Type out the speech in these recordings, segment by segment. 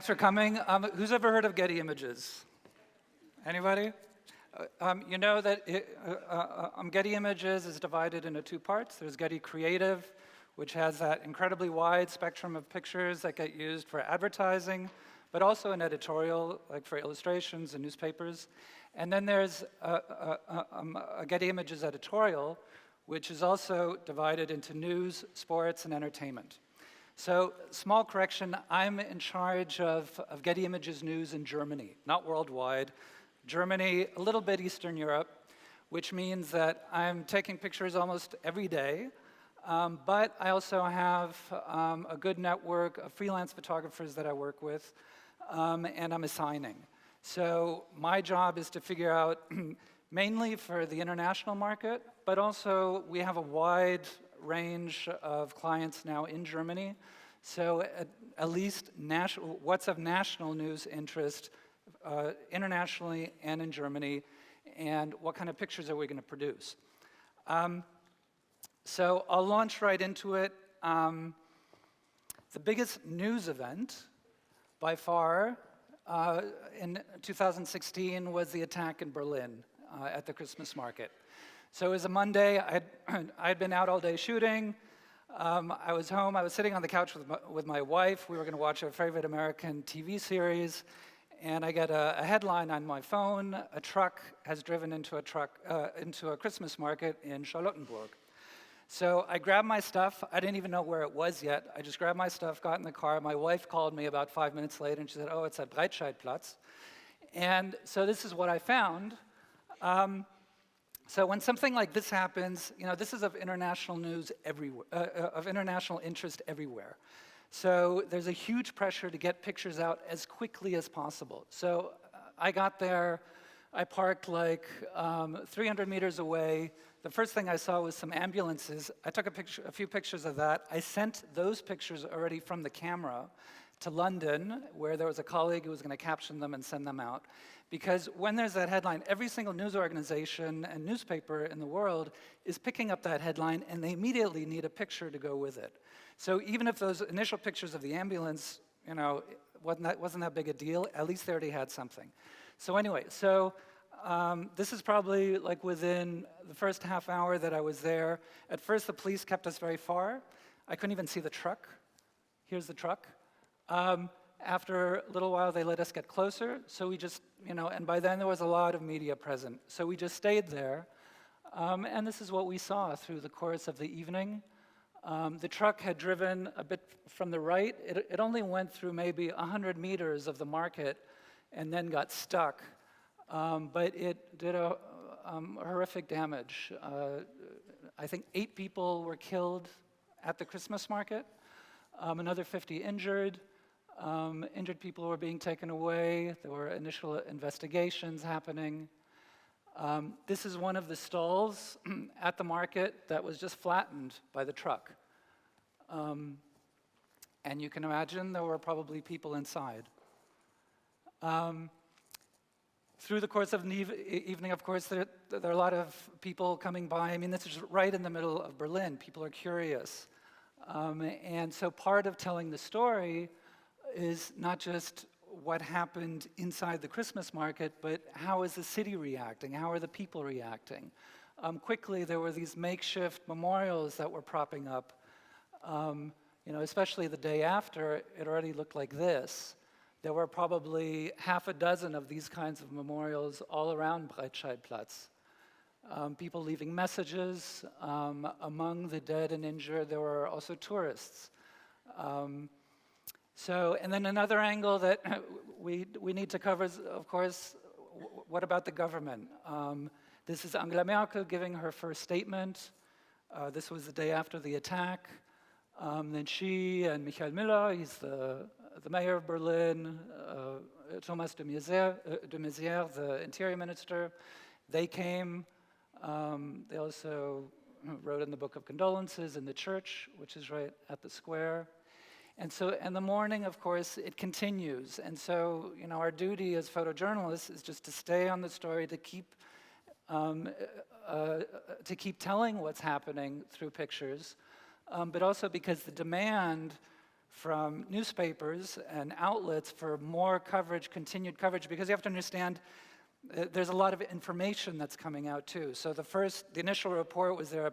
for coming. Who's ever heard of Getty Images? Anybody? You know that Getty Images is divided into two parts. There's Getty Creative, which has that incredibly wide spectrum of pictures that get used for advertising, but also in editorial, like for illustrations and newspapers. And then there's a Getty Images editorial, which is also divided into news, sports, and entertainment. So, small correction, I'm in charge of Getty Images news in Germany, not worldwide. Germany, a little bit Eastern Europe, which means that I'm taking pictures almost every day, but I also have a good network of freelance photographers that I work with, and I'm assigning. So my job is to figure out, mainly for the international market, but also we have a wide range of clients now in Germany. So at least what's of national news interest internationally and in Germany, and what kind of pictures are we going to produce. So I'll launch right into it. The biggest news event by far in 2016 was the attack in Berlin at the Christmas market. So it was a Monday. I'd been out all day shooting. I was home. I was sitting on the couch with my wife. We were going to watch our favorite American TV series. And I get a headline on my phone: a truck has driven into a Christmas market in Charlottenburg. So I grabbed my stuff. I didn't even know where it was yet. I just grabbed my stuff, got in the car. My wife called me about 5 minutes later, and she said, "Oh, it's at Breitscheidplatz." And so this is what I found. So when something like this happens, you know, this is of international news everywhere, of international interest everywhere. So there's a huge pressure to get pictures out as quickly as possible. So I got there, I parked like 300 meters away. The first thing I saw was some ambulances. I took a few pictures of that. I sent those pictures already from the camera to London, where there was a colleague who was going to caption them and send them out. Because when there's that headline, every single news organization and newspaper in the world is picking up that headline, and they immediately need a picture to go with it. So even if those initial pictures of the ambulance, you know, wasn't that big a deal, at least they already had something. So anyway, this is probably like within the first half hour that I was there. At first, the police kept us very far. I couldn't even see the truck. Here's the truck. After a little while, they let us get closer. So we just, you know, and by then there was a lot of media present. So we just stayed there. And this is what we saw through the course of the evening. The truck had driven a bit from the right. It only went through maybe 100 meters of the market and then got stuck. But it did a horrific damage. I think 8 people were killed at the Christmas market, another 50 injured. Injured people were being taken away. There were initial investigations happening. This is one of the stalls at the market that was just flattened by the truck. And you can imagine there were probably people inside. Through the course of the evening, of course, there are a lot of people coming by. I mean, this is right in the middle of Berlin. People are curious. And so part of telling the story is not just what happened inside the Christmas market, but how is the city reacting? How are the people reacting? Quickly, there were these makeshift memorials that were propping up. You know, especially the day after, it already looked like this. There were probably half a dozen of these kinds of memorials all around Breitscheidplatz. People leaving messages. Among the dead and injured, there were also tourists. And then another angle that we need to cover is, of course, what about the government? This is Angela Merkel giving her first statement. This was the day after the attack. Then she and Michael Müller, he's the mayor of Berlin, Thomas de Maizière, the interior minister, they came. They also wrote in the Book of Condolences in the church, which is right at the square. And so in the morning, of course, it continues. And so, you know, our duty as photojournalists is just to stay on the story, to keep telling what's happening through pictures, but also because the demand from newspapers and outlets for more coverage, continued coverage, because you have to understand there's a lot of information that's coming out too. So the initial report was there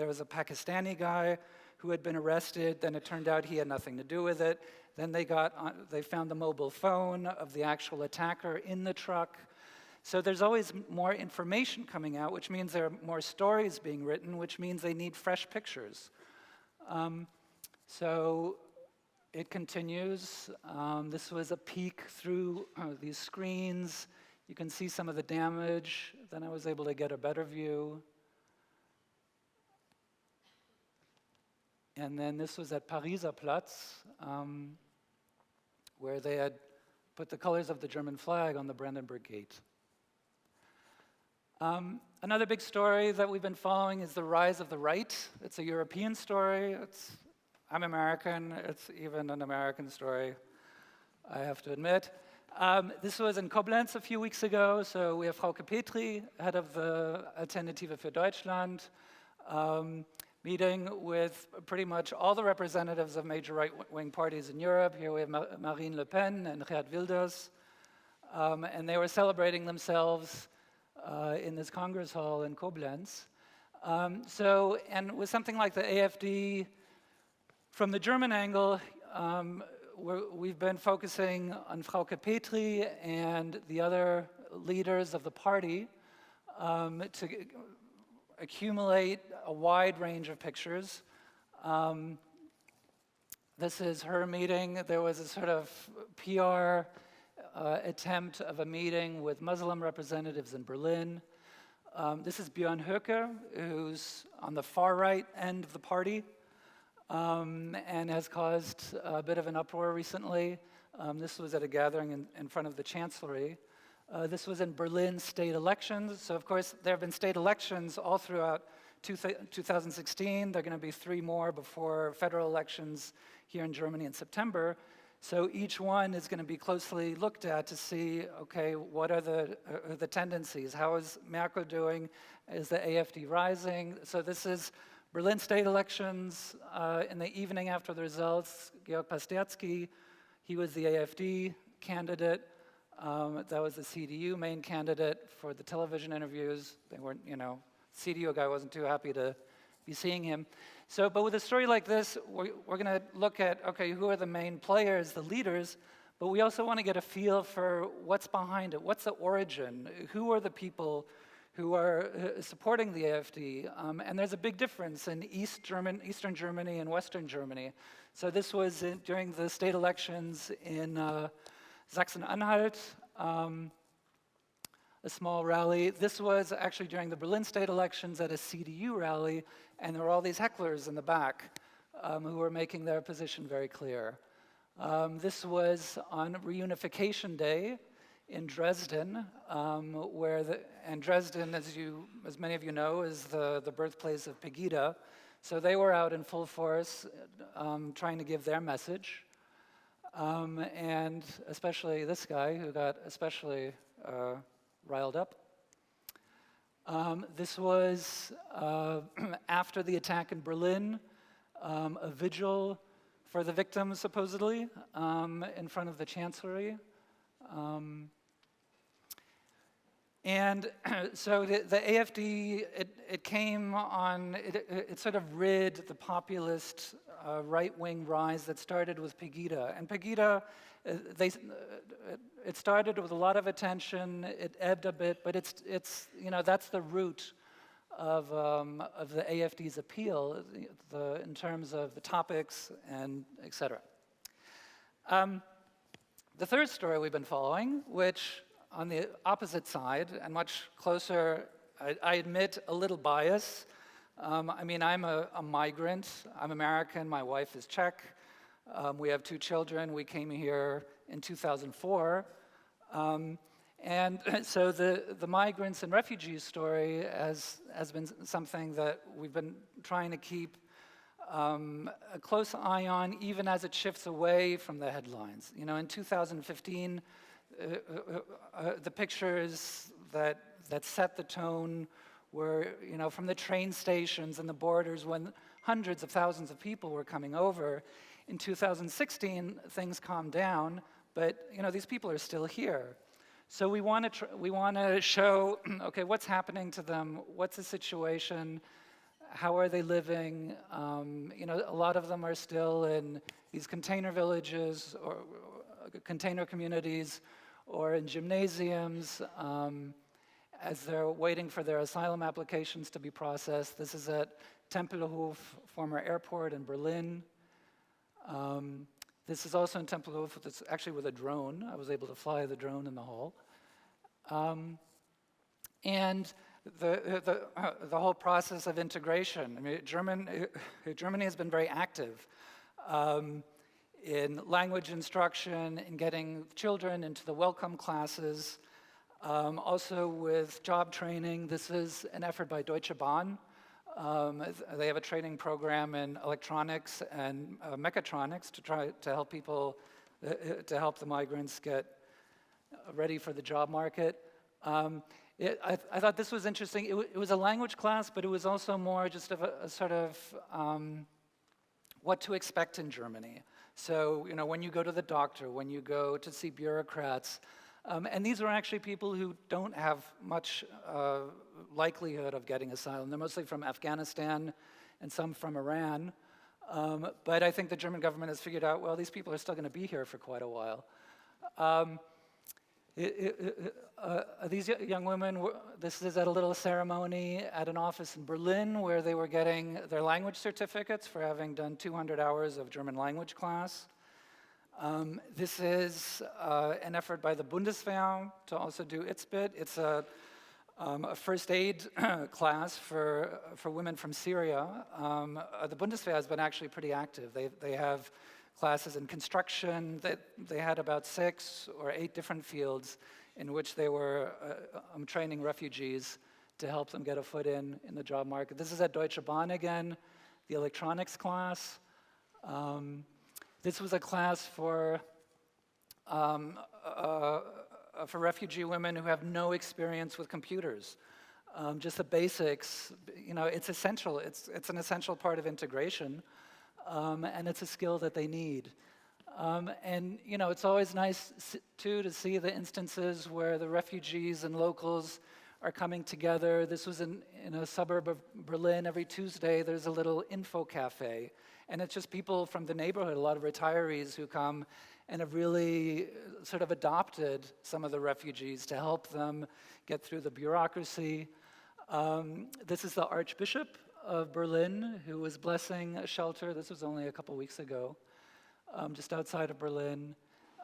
was a Pakistani guy who had been arrested, then it turned out he had nothing to do with it. Then they found the mobile phone of the actual attacker in the truck. So there's always more information coming out, which means there are more stories being written, which means they need fresh pictures. So it continues. This was a peek through these screens. You can see some of the damage. Then I was able to get a better view. And then this was at Pariser Platz, where they had put the colors of the German flag on the Brandenburg Gate. Another big story that we've been following is the rise of the right. It's a European story. I'm American. It's even an American story, I have to admit. This was in Koblenz a few weeks ago. So we have Frauke Petri, head of the Alternative für Deutschland, meeting with pretty much all the representatives of major right-wing parties in Europe. Here we have Marine Le Pen and Geert Wilders. And they were celebrating themselves in this Congress Hall in Koblenz. And with something like the AfD, from the German angle, we've been focusing on Frauke Petri and the other leaders of the party to accumulate a wide range of pictures. This is her meeting. There was a sort of PR attempt of a meeting with Muslim representatives in Berlin. This is Björn Höcke, who's on the far right end of the party and has caused a bit of an uproar recently. This was at a gathering in front of the Chancellery. This was in Berlin state elections. So, of course, there have been state elections all throughout 2016. There are going to be 3 more before federal elections here in Germany in September. So each one is going to be closely looked at to see, okay, what are the tendencies? How is Merkel doing? Is the AfD rising? So this is Berlin state elections. In the evening after the results, Georg Pasterski, he was the AfD candidate. That was the CDU main candidate for the television interviews. They weren't, CDU guy wasn't too happy to be seeing him. So, but with a story like this, we're going to look at, okay, who are the main players, the leaders, but we also want to get a feel for what's behind it, what's the origin, who are the people who are supporting the AfD, and there's a big difference in Eastern Germany and Western Germany. So this was during the state elections in Sachsen-Anhalt, a small rally. This was actually during the Berlin state elections at a CDU rally, and there were all these hecklers in the back who were making their position very clear. This was on Reunification Day in Dresden, and Dresden, as many of you know, is the birthplace of Pegida. So they were out in full force trying to give their message. And especially this guy who got especially riled up. This was after the attack in Berlin, a vigil for the victims, supposedly, in front of the Chancellery. And so the AfD, it came on, it sort of rid the populist right-wing rise that started with Pegida. And Pegida, it started with a lot of attention, it ebbed a bit, but it's that's the root of the AfD's appeal in terms of the topics and et cetera. The third story we've been following, which on the opposite side and much closer, I admit a little bias. I'm a migrant. I'm American. My wife is Czech. We have 2 children. We came here in 2004. And so the migrants and refugees story has been something that we've been trying to keep a close eye on, even as it shifts away from the headlines. In 2015, the pictures that set the tone were, from the train stations and the borders when hundreds of thousands of people were coming over. In 2016, things calmed down, but these people are still here. So we want to show, okay, what's happening to them? What's the situation? How are they living? A lot of them are still in these container villages or container communities or in gymnasiums as they're waiting for their asylum applications to be processed. This is at Tempelhof, former airport in Berlin. This is also in Tempelhof. It's actually with a drone. I was able to fly the drone in the hall. And the whole process of integration. I mean, Germany has been very active in language instruction, in getting children into the welcome classes, also with job training. This is an effort by Deutsche Bahn. They have a training program in electronics and mechatronics to try to help people, to help the migrants get ready for the job market. I thought this was interesting. It was a language class, but it was also more just of a sort of what to expect in Germany. So, when you go to the doctor, when you go to see bureaucrats, and these are actually people who don't have much likelihood of getting asylum. They're mostly from Afghanistan and some from Iran. But I think the German government has figured out, well, these people are still going to be here for quite a while. These young women, this is at a little ceremony at an office in Berlin where they were getting their language certificates for having done 200 hours of German language class. This is an effort by the Bundeswehr to also do its bit. It's a first aid class for women from Syria. The Bundeswehr has been actually pretty active. They have classes in construction. They had about 6 or 8 different fields in which they were training refugees to help them get a foot in the job market. This is at Deutsche Bahn again, the electronics class. This was a class for refugee women who have no experience with computers. Just the basics, it's essential. It's an essential part of integration. And it's a skill that they need. And it's always nice, too, to see the instances where the refugees and locals are coming together. This was in a suburb of Berlin. Every Tuesday, there's a little info cafe. And it's just people from the neighborhood, a lot of retirees who come and have really sort of adopted some of the refugees to help them get through the bureaucracy. This is the Archbishop of Berlin, who was blessing a shelter. This was only a couple weeks ago, just outside of Berlin.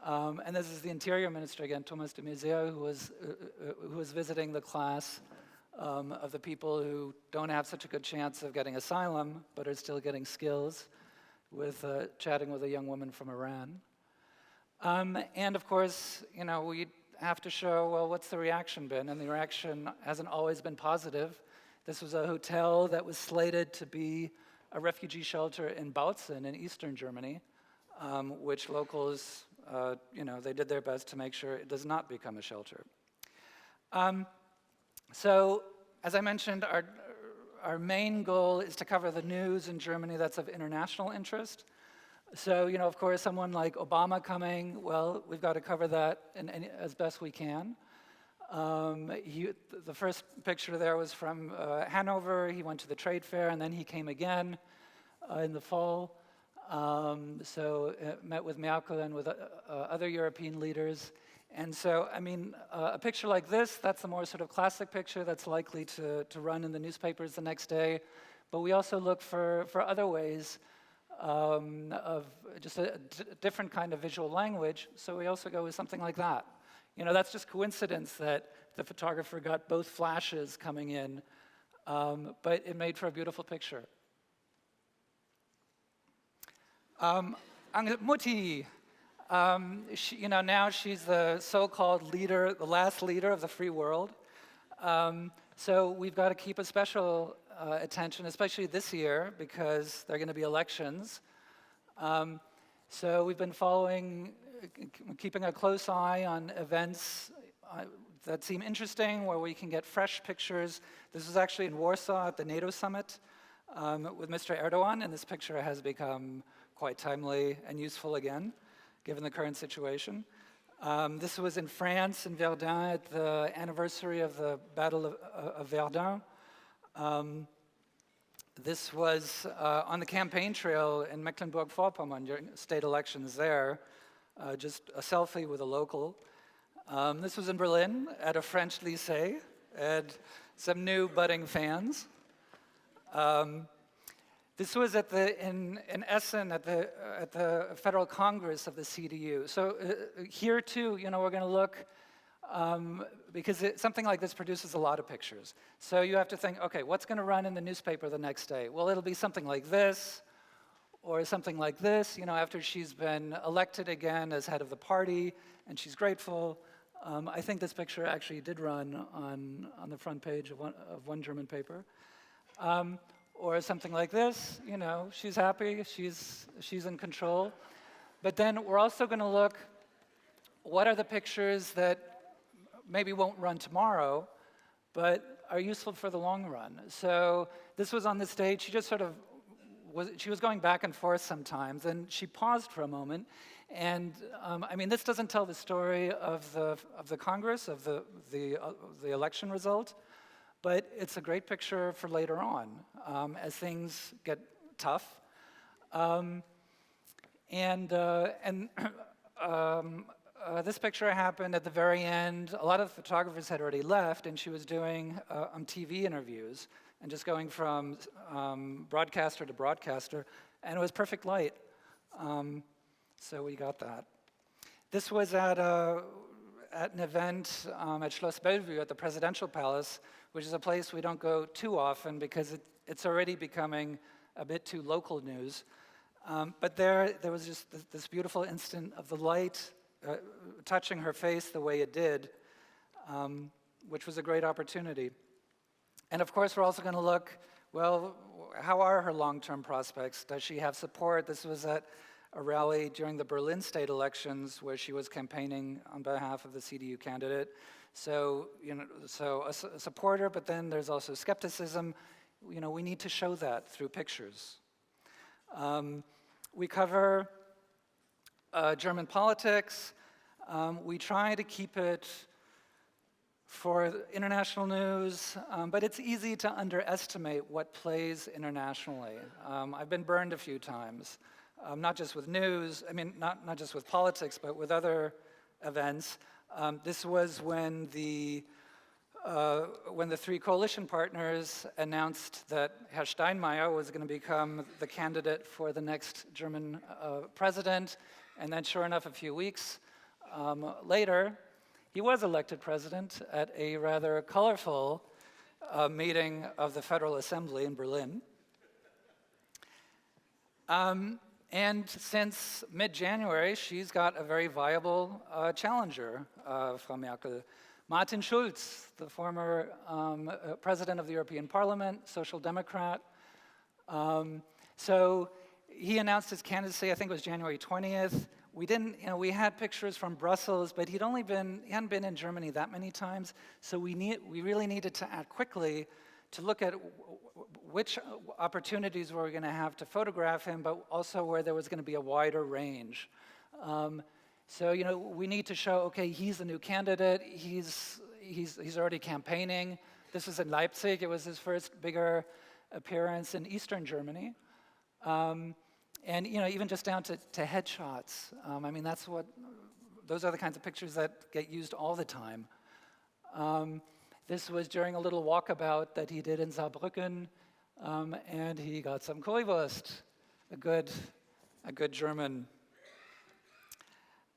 And this is the Interior Minister again, Thomas de Maizière, who was visiting the class of the people who don't have such a good chance of getting asylum, but are still getting skills, with chatting with a young woman from Iran. And of course, we have to show, well, what's the reaction been? And the reaction hasn't always been positive. This was a hotel that was slated to be a refugee shelter in Bautzen in eastern Germany, which locals, they did their best to make sure it does not become a shelter. So, as I mentioned, our main goal is to cover the news in Germany that's of international interest. So, of course, someone like Obama coming, well, we've got to cover that as best we can. The first picture there was from Hanover. He went to the trade fair, and then he came again in the fall. Met with Merkel and with other European leaders. And so, a picture like this, that's the more sort of classic picture that's likely to run in the newspapers the next day. But we also look for other ways of just a different kind of visual language. So we also go with something like that. That's just coincidence that the photographer got both flashes coming in, but it made for a beautiful picture. Mutti, now she's the so-called leader, the last leader of the free world. So we've got to keep a special attention, especially this year, because there are going to be elections. So we've been keeping a close eye on events that seem interesting, where we can get fresh pictures. This was actually in Warsaw at the NATO summit with Mr. Erdogan, and this picture has become quite timely and useful again, given the current situation. This was in France, in Verdun, at the anniversary of the Battle of Verdun. This was on the campaign trail in Mecklenburg-Vorpommern during state elections there, just a selfie with a local. This was in Berlin at a French lycée, and some new budding fans. This was in Essen at the Federal Congress of the CDU. So here too, we're going to look, because something like this produces a lot of pictures. So you have to think, okay, what's going to run in the newspaper the next day? Well, it'll be something like this, or something like this, after she's been elected again as head of the party, and she's grateful. I think this picture actually did run on the front page of one German paper. Or something like this, she's happy, she's in control. But then we're also going to look, what are the pictures that maybe won't run tomorrow, but are useful for the long run? So this was on the stage. She just sort of she was going back and forth sometimes, and she paused for a moment. And I mean, this doesn't tell the story of the Congress, of the election result, but it's a great picture for later on, as things get tough. This picture happened at the very end. A lot of photographers had already left, and she was doing TV interviews and just going from broadcaster to broadcaster, and it was perfect light. So we got that. This was at an event at Schloss Bellevue at the Presidential Palace, which is a place we don't go too often because it's already becoming a bit too local news. But there was just this beautiful instant of the light touching her face the way it did, which was a great opportunity. And of course, we're also going to look, well, how are her long-term prospects? Does she have support? This was at a rally during the Berlin state elections where she was campaigning on behalf of the CDU candidate. So, a supporter, but then there's also skepticism. We need to show that through pictures. We cover German politics. We try to keep it for international news, but it's easy to underestimate what plays internationally. I've been burned a few times, not just with news, not just with politics, but with other events. This was when the three coalition partners announced that Herr Steinmeier was going to become the candidate for the next German president, and then sure enough, a few weeks later, he was elected president at a rather colorful meeting of the Federal Assembly in Berlin. And since mid-January, she's got a very viable challenger, Frau Merkel. Martin Schulz, the former president of the European Parliament, Social Democrat. So he announced his candidacy, I think it was January 20th. We had pictures from Brussels, but he hadn't been in Germany that many times. So we really needed to act quickly to look at which opportunities we were going to have to photograph him, but also where there was going to be a wider range. So we need to show, okay, he's the new candidate. He's already campaigning. This was in Leipzig. It was his first bigger appearance in Eastern Germany. And even just down to headshots. Those are the kinds of pictures that get used all the time. This was during a little walkabout that he did in Saarbrücken, and he got some Currywurst, a good German.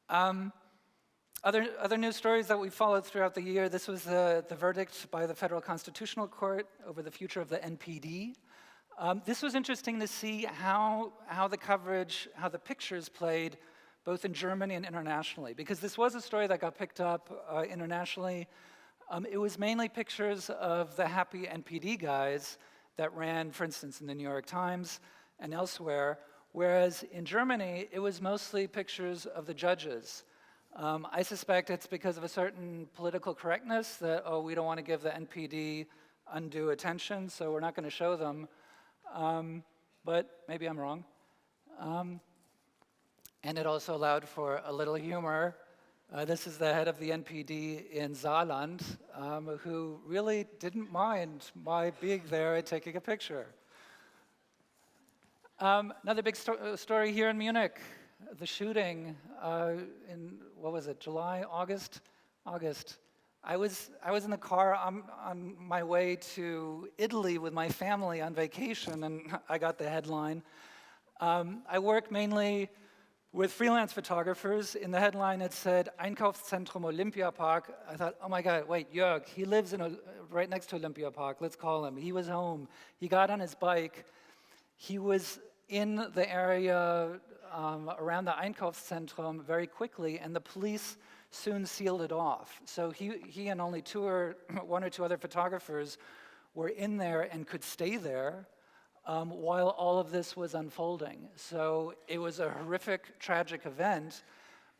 Other news stories that we followed throughout the year. This was the verdict by the Federal Constitutional Court over the future of the NPD. This was interesting to see how the coverage, how the pictures played both in Germany and internationally, because this was a story that got picked up internationally. It was mainly pictures of the happy NPD guys that ran, for instance, in the New York Times and elsewhere, whereas in Germany, it was mostly pictures of the judges. I suspect it's because of a certain political correctness that, we don't want to give the NPD undue attention, so we're not going to show them. But maybe I'm wrong. And it also allowed for a little humor. This is the head of the NPD in Saarland, who really didn't mind my being there and taking a picture. Another big story here in Munich, the shooting in, what was it, July, August? August. I was in the car on my way to Italy with my family on vacation, and I got the headline. I work mainly with freelance photographers. In the headline it said, Einkaufszentrum Olympiapark. I thought, oh my God, wait, Jörg, he lives right next to Olympiapark, let's call him. He was home. He got on his bike. He was in the area around the Einkaufszentrum very quickly, and the police soon sealed it off. So he and only one or two other photographers were in there and could stay there while all of this was unfolding. So it was a horrific, tragic event,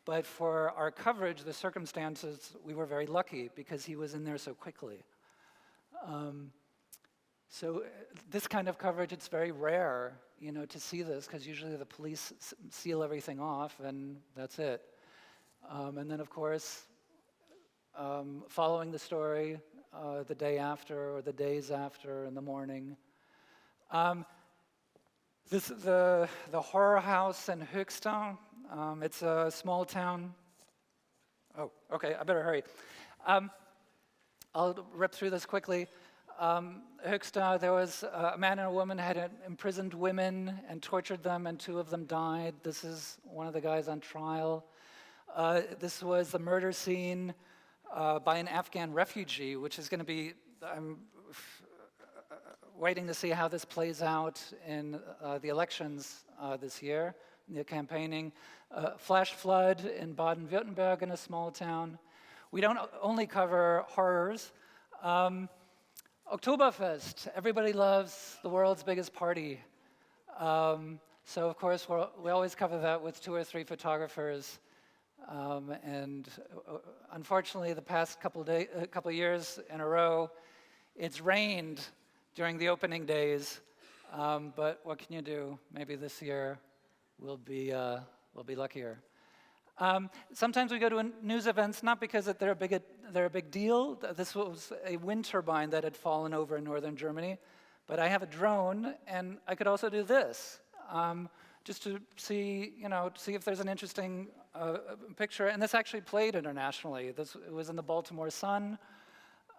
but for our coverage, the circumstances, we were very lucky because he was in there so quickly. So this kind of coverage, it's very rare, to see this, because usually the police seal everything off and that's it. And then, of course, following the story the day after or the days after in the morning. This is the horror house in Höxter. It's a small town. Oh, okay, I better hurry. I'll rip through this quickly. Höxter, there was a man and a woman had imprisoned women and tortured them, and two of them died. This is one of the guys on trial. This was the murder scene by an Afghan refugee, which is going to be, I'm waiting to see how this plays out in the elections this year, the campaigning. Flash flood in Baden-Württemberg in a small town. We don't only cover horrors. Oktoberfest, everybody loves the world's biggest party. So of course we always cover that with 2 or 3 photographers. And unfortunately the past couple years in a row, it's rained during the opening days. But what can you do? Maybe this year we'll be luckier. Sometimes we go to news events not because they're a big deal. This was a wind turbine that had fallen over in northern Germany, but I have a drone, and I could also do this, just to see, if there's an interesting picture. And this actually played internationally. It was in the Baltimore Sun.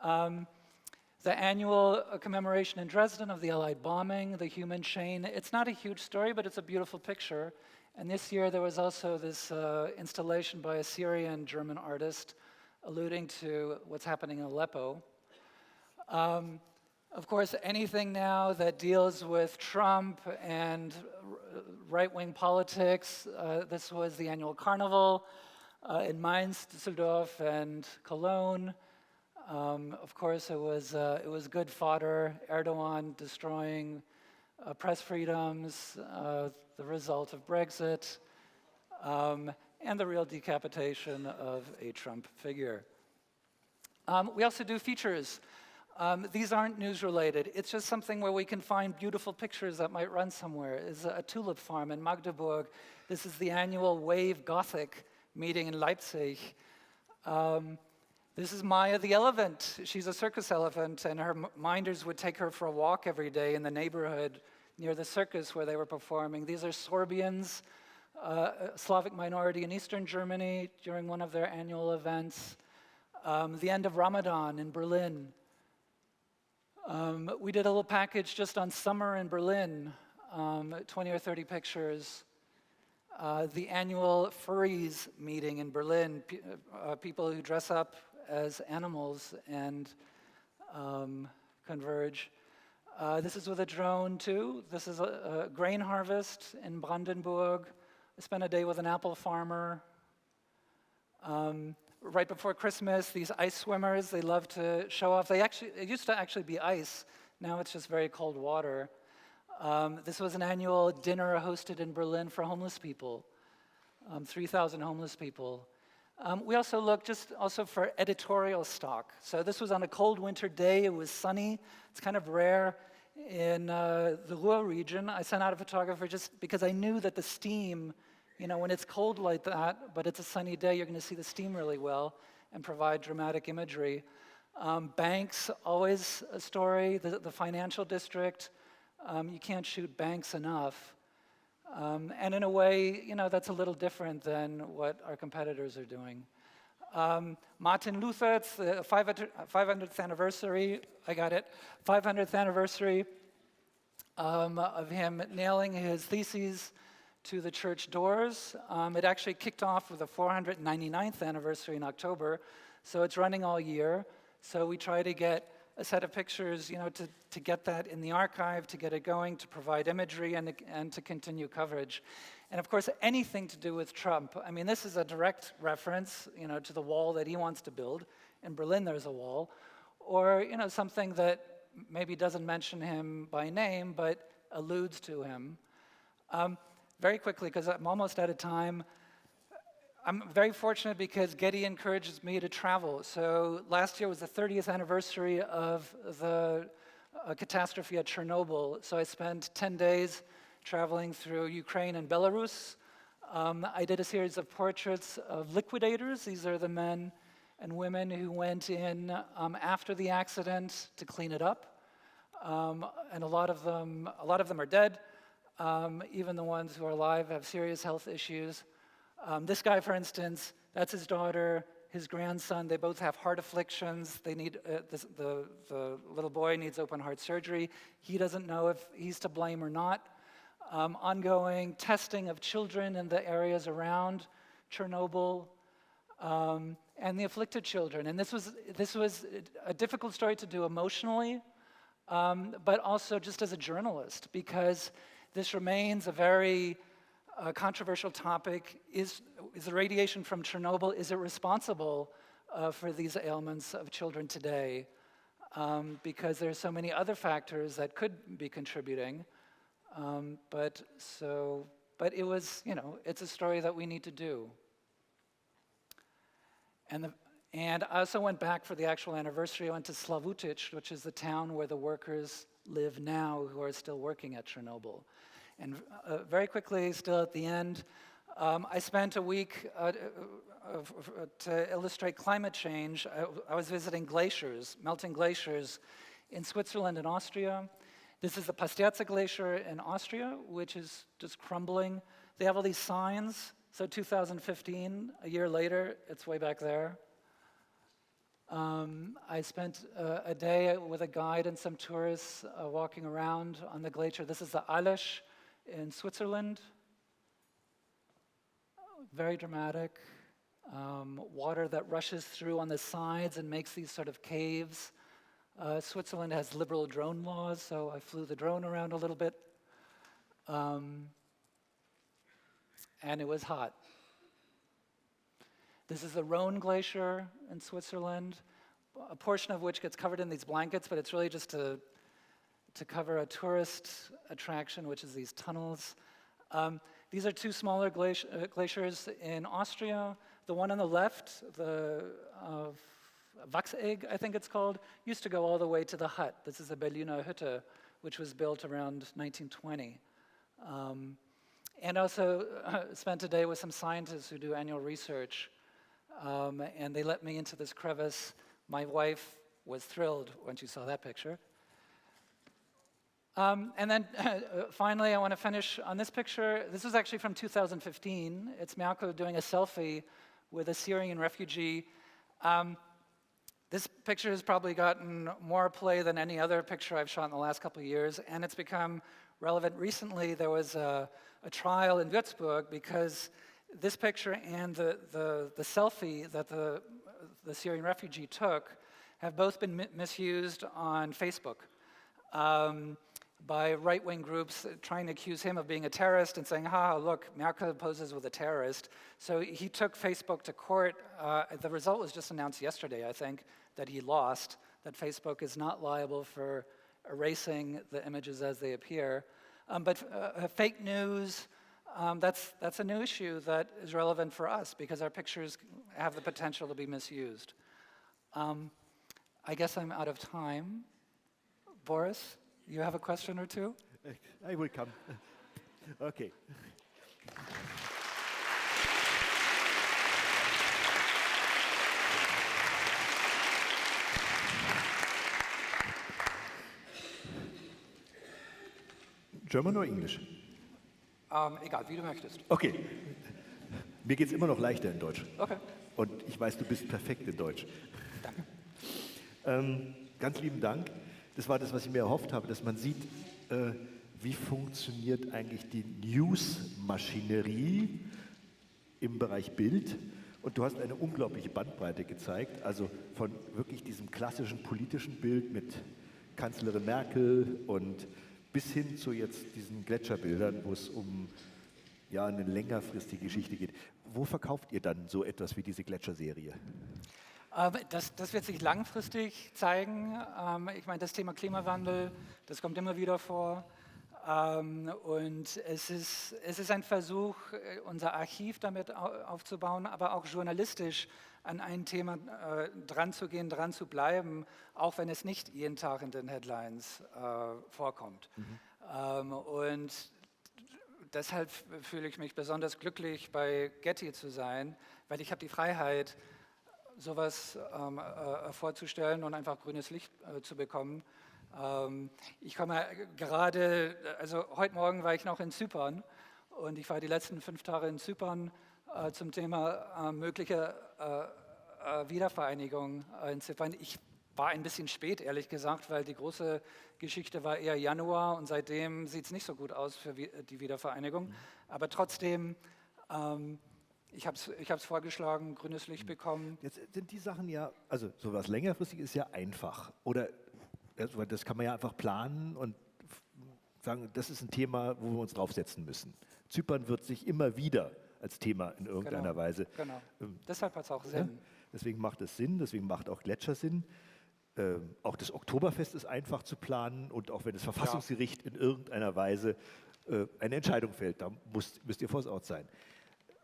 The annual commemoration in Dresden of the Allied bombing, the human chain. It's not a huge story, but it's a beautiful picture. And this year there was also this installation by a Syrian-German artist alluding to what's happening in Aleppo. Of course, anything now that deals with Trump and right-wing politics. This was the annual carnival in Mainz, Düsseldorf, and Cologne. Of course, it was good fodder. Erdogan destroying press freedoms, the result of Brexit, and the real decapitation of a Trump figure. We also do features. These aren't news-related. It's just something where we can find beautiful pictures that might run somewhere. It's a tulip farm in Magdeburg. This is the annual Wave Gothic meeting in Leipzig. This is Maya the elephant. She's a circus elephant, and her minders would take her for a walk every day in the neighborhood near the circus where they were performing. These are Sorbians, a Slavic minority in Eastern Germany during one of their annual events. The end of Ramadan in Berlin. We did a little package just on summer in Berlin, 20 or 30 pictures. The annual furries meeting in Berlin, people who dress up as animals and converge. This is with a drone too. This is a grain harvest in Brandenburg. I spent a day with an apple farmer. Right before Christmas, these ice swimmers, they love to show off. It used to actually be ice. Now it's just very cold water. This was an annual dinner hosted in Berlin for homeless people. 3,000 homeless people. We also looked also for editorial stock. So this was on a cold winter day. It was sunny. It's kind of rare in the Ruhr region. I sent out a photographer just because I knew that the steam You know, when it's cold like that, but it's a sunny day, you're going to see the steam really well and provide dramatic imagery. Banks, always a story. The financial district, you can't shoot banks enough. And in a way, you know, that's a little different than what our competitors are doing. Martin Luther, it's the 500th anniversary, I got it, 500th anniversary of him nailing his theses to the church doors. It actually kicked off with the 499th anniversary in October, so it's running all year. So we try to get a set of pictures, you know, to get that in the archive, to get it going, to provide imagery, and to continue coverage. And of course, anything to do with Trump. I mean, this is a direct reference, you know, to the wall that he wants to build. In Berlin, there's a wall. Or, you know, something that maybe doesn't mention him by name, but alludes to him. Very quickly, because I'm almost out of time, I'm very fortunate because Getty encourages me to travel. So last year was the 30th anniversary of the catastrophe at Chernobyl. So I spent 10 days traveling through Ukraine and Belarus. I did a series of portraits of liquidators. These are the men and women who went in after the accident to clean it up. And a lot of them are dead. Even the ones who are alive have serious health issues. This guy, for instance, that's his daughter, his grandson. They both have heart afflictions. They need the little boy needs open heart surgery. He doesn't know if he's to blame or not. Ongoing testing of children in the areas around Chernobyl, and the afflicted children. And this was a difficult story to do emotionally, but also just as a journalist, because this remains a very controversial topic. Is the radiation from Chernobyl, is it responsible for these ailments of children today? Because there are so many other factors that could be contributing. But it was, you know, it's a story that we need to do. And I also went back for the actual anniversary. I went to Slavutic, which is the town where the workers live now who are still working at Chernobyl. And very quickly, still at the end, I spent a week to illustrate climate change. I was visiting glaciers, melting glaciers in Switzerland and Austria. This is the Pasterze Glacier in Austria, which is just crumbling. They have all these signs. So 2015, a year later, it's way back there. I spent a day with a guide and some tourists walking around on the glacier. This is the Alesch in Switzerland. Very dramatic. Water that rushes through on the sides and makes these sort of caves. Switzerland has liberal drone laws, so I flew the drone around a little bit. And it was hot. This is the Rhone Glacier in Switzerland, a portion of which gets covered in these blankets, but it's really just to cover a tourist attraction, which is these tunnels. These are two smaller glaciers in Austria. The one on the left, the Wachsegg, I think it's called, used to go all the way to the Hut. This is the Berliner Hütte, which was built around 1920. And also spent a day with some scientists who do annual research. And they let me into this crevice. My wife was thrilled when she saw that picture. And then finally, I want to finish on this picture. This is actually from 2015. It's Malko doing a selfie with a Syrian refugee. This picture has probably gotten more play than any other picture I've shot in the last couple of years, and it's become relevant. Recently, there was a trial in Würzburg because this picture and the selfie that the Syrian refugee took have both been misused on Facebook by right-wing groups trying to accuse him of being a terrorist and saying, look, Malko poses with a terrorist. So he took Facebook to court. The result was just announced yesterday, I think, that he lost, that Facebook is not liable for erasing the images as they appear. But fake news, that's a new issue that is relevant for us because our pictures have the potential to be misused. I guess I'm out of time. Boris, you have a question or two? I will come. Okay. German oder English? Egal, wie du möchtest. Okay. Mir geht es immer noch leichter in Deutsch. Okay. Und ich weiß, du bist perfekt in Deutsch. Danke. Ganz lieben Dank. Das war das, was ich mir erhofft habe, dass man sieht, wie funktioniert eigentlich die News-Maschinerie im Bereich Bild. Und du hast eine unglaubliche Bandbreite gezeigt, also von wirklich diesem klassischen politischen Bild mit Kanzlerin Merkel und bis hin zu jetzt diesen Gletscherbildern, wo es um eine längerfristige Geschichte geht. Wo verkauft ihr dann so etwas wie diese Gletscherserie? Das wird sich langfristig zeigen. Ich meine, das Thema Klimawandel, das kommt immer wieder vor. Und es ist ein Versuch, unser Archiv damit aufzubauen, aber auch journalistisch an ein Thema dran zu gehen, dran zu bleiben, auch wenn es nicht jeden Tag in den Headlines vorkommt. Und deshalb fühle ich mich besonders glücklich, bei Getty zu sein, weil ich habe die Freiheit, sowas vorzustellen und einfach grünes Licht zu bekommen. Ich komme gerade, also heute Morgen war ich noch in Zypern und ich war die letzten 5 Tage in Zypern zum Thema mögliche Wiedervereinigung in Zypern. Ich war ein bisschen spät, ehrlich gesagt, weil die große Geschichte war eher Januar und seitdem sieht es nicht so gut aus für die Wiedervereinigung. Aber trotzdem, ich habe es vorgeschlagen, grünes Licht bekommen. Jetzt sind die Sachen ja, also sowas längerfristig ist ja einfach. Oder das kann man ja einfach planen und sagen, das ist ein Thema, wo wir uns draufsetzen müssen. Zypern wird sich immer wieder als Thema in irgendeiner Weise. Genau, deshalb hat es auch Sinn. Ja? Deswegen macht es Sinn, deswegen macht auch Gletscher Sinn. Auch das Oktoberfest ist einfach zu planen und auch wenn das Verfassungsgericht in irgendeiner Weise eine Entscheidung fällt, da müsst ihr voraus sein.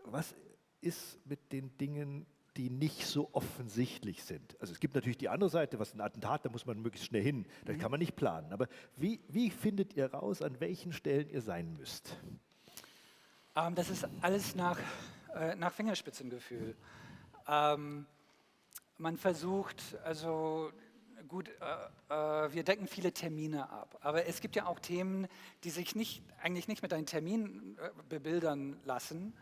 Was ist mit den Dingen, die nicht so offensichtlich sind? Also es gibt natürlich die andere Seite, was ein Attentat, da muss man möglichst schnell hin, das kann man nicht planen. Aber wie findet ihr raus, an welchen Stellen ihr sein müsst? Das ist alles nach Fingerspitzengefühl. Man versucht, also gut, wir decken viele Termine ab, aber es gibt ja auch Themen, die sich eigentlich nicht mit einem Termin bebildern lassen,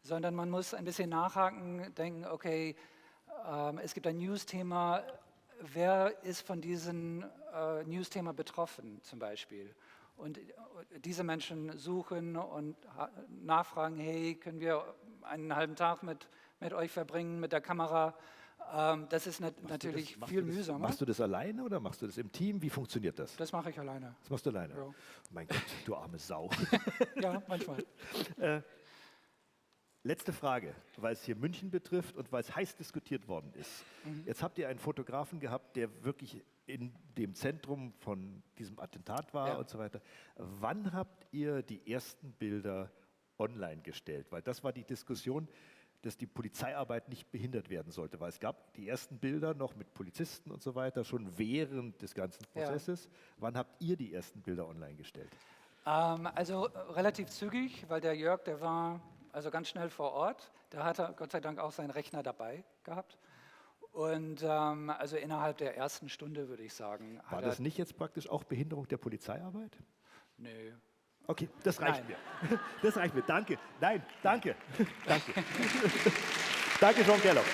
sondern man muss ein bisschen nachhaken, denken, okay, es gibt ein News-Thema, wer ist von diesem News-Thema betroffen zum Beispiel? Und diese Menschen suchen und nachfragen, hey, können wir einen halben Tag mit euch verbringen, mit der Kamera? Das ist natürlich viel mühsamer. Machst du das alleine oder machst du das im Team? Wie funktioniert das? Das mache ich alleine. Das machst du alleine? Ja. Mein Gott, du arme Sau. Ja, manchmal. Letzte Frage, weil es hier München betrifft und weil es heiß diskutiert worden ist. Jetzt habt ihr einen Fotografen gehabt, der wirklich in dem Zentrum von diesem Attentat war und so weiter. Wann habt ihr die ersten Bilder online gestellt? Weil das war die Diskussion, dass die Polizeiarbeit nicht behindert werden sollte, weil es gab die ersten Bilder noch mit Polizisten und so weiter, schon während des ganzen Prozesses. Ja. Wann habt ihr die ersten Bilder online gestellt? Also relativ zügig, weil der Jörg, der war also ganz schnell vor Ort. Da hat er Gott sei Dank auch seinen Rechner dabei gehabt. Und also innerhalb der ersten Stunde, würde ich sagen. War das nicht jetzt praktisch auch Behinderung der Polizeiarbeit? Nö. Okay, das reicht mir. Das reicht mir. Danke. Nein, danke. Danke. Danke, Jean Gallup.